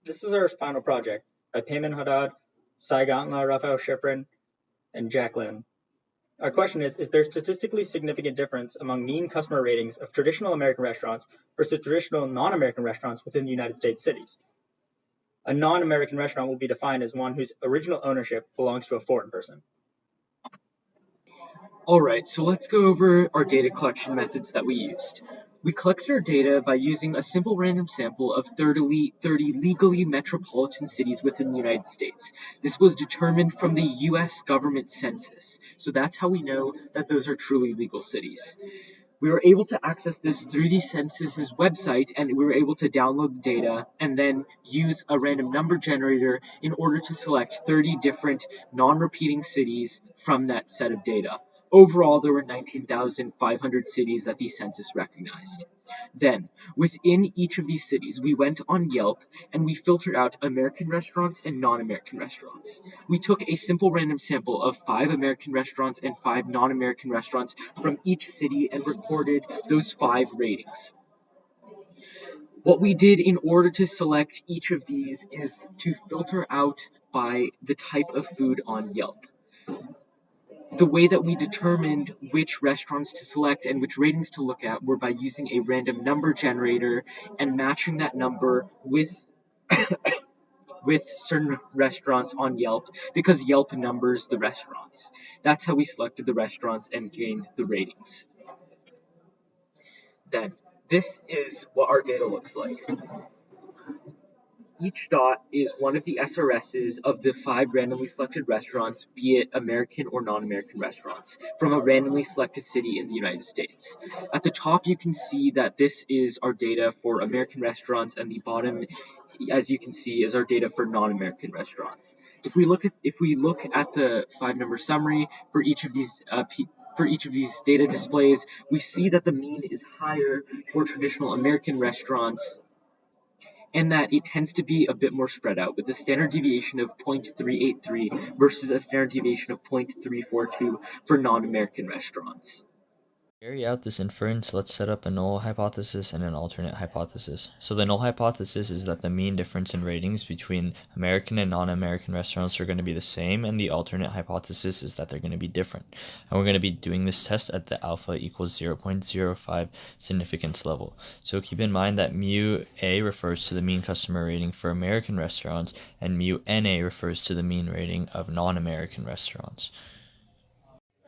This is our final project by Payman Haddad, Saigantla Raphael Schifrin, and Jacqueline. Our question is there statistically significant difference among mean customer ratings of traditional American restaurants versus traditional non-American restaurants within the United States cities? A non-American restaurant will be defined as one whose original ownership belongs to a foreign person. Alright, so let's go over our data collection methods that we used. We collected our data by using a simple random sample of 30 legally metropolitan cities within the United States. This was determined from the US government census, so that's how we know that those are truly legal cities. We were able to access this through the census's website, and we were able to download the data and then use a random number generator in order to select 30 different non-repeating cities from that set of data. Overall, there were 19,500 cities that the census recognized. Then, within each of these cities, we went on Yelp and we filtered out American restaurants and non-American restaurants. We took a simple random sample of 5 American restaurants and 5 non-American restaurants from each city and recorded those 5 ratings. What we did in order to select each of these is to filter out by the type of food on Yelp. The way that we determined which restaurants to select and which ratings to look at were by using a random number generator and matching that number with certain restaurants on Yelp, because Yelp numbers the restaurants. That's how we selected the restaurants and gained the ratings. Then, this is what our data looks like. Each dot is one of the SRSs of the 5 randomly selected restaurants, be it American or non-American restaurants, from a randomly selected city in the United States. At the top, you can see that this is our data for American restaurants, and the bottom, as you can see, is our data for non-American restaurants. If we look at the 5-number summary for each of these data displays, we see that the mean is higher for traditional American restaurants, and that it tends to be a bit more spread out, with a standard deviation of 0.383 versus a standard deviation of 0.342 for non-American restaurants. To carry out this inference, let's set up a null hypothesis and an alternate hypothesis. So the null hypothesis is that the mean difference in ratings between American and non-American restaurants are going to be the same, and the alternate hypothesis is that they're going to be different. And we're going to be doing this test at the alpha equals 0.05 significance level. So keep in mind that mu A refers to the mean customer rating for American restaurants, and mu NA refers to the mean rating of non-American restaurants.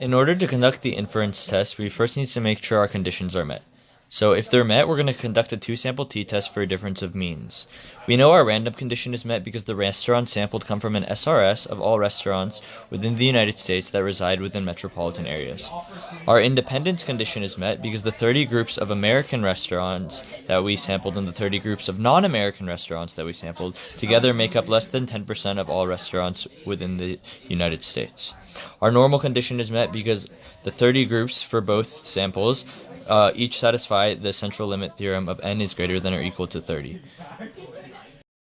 In order to conduct the inference test, we first need to make sure our conditions are met. So if they're met, we're going to conduct a 2-sample t-test for a difference of means. We know our random condition is met because the restaurants sampled come from an SRS of all restaurants within the United States that reside within metropolitan areas. Our independence condition is met because the 30 groups of American restaurants that we sampled and the 30 groups of non-American restaurants that we sampled together make up less than 10% of all restaurants within the United States. Our normal condition is met because the 30 groups for both samples each satisfy the central limit theorem of n is greater than or equal to 30.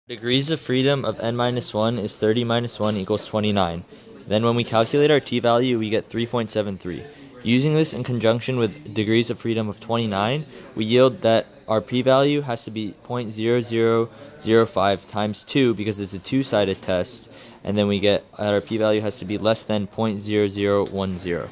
Degrees of freedom of n-1 is 30 minus 1 equals 29. Then when we calculate our t-value, we get 3.73. Using this in conjunction with degrees of freedom of 29, we yield that our p-value has to be 0.0005 times 2 because it's a 2-sided test, and then we get that our p-value has to be less than 0.0010.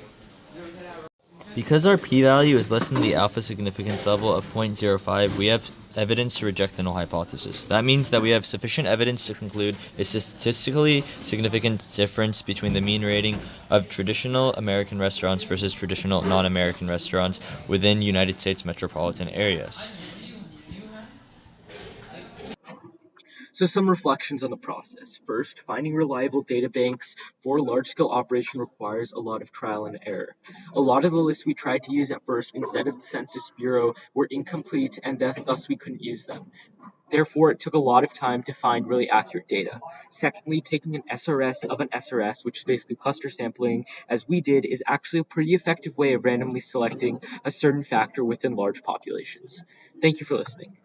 Because our p-value is less than the alpha significance level of 0.05, we have evidence to reject the null hypothesis. That means that we have sufficient evidence to conclude a statistically significant difference between the mean rating of traditional American restaurants versus traditional non-American restaurants within United States metropolitan areas. So some reflections on the process. First, finding reliable data banks for a large-scale operation requires a lot of trial and error. A lot of the lists we tried to use at first instead of the Census Bureau were incomplete, and thus we couldn't use them. Therefore, it took a lot of time to find really accurate data. Secondly, taking an SRS of an SRS, which is basically cluster sampling, as we did, is actually a pretty effective way of randomly selecting a certain factor within large populations. Thank you for listening.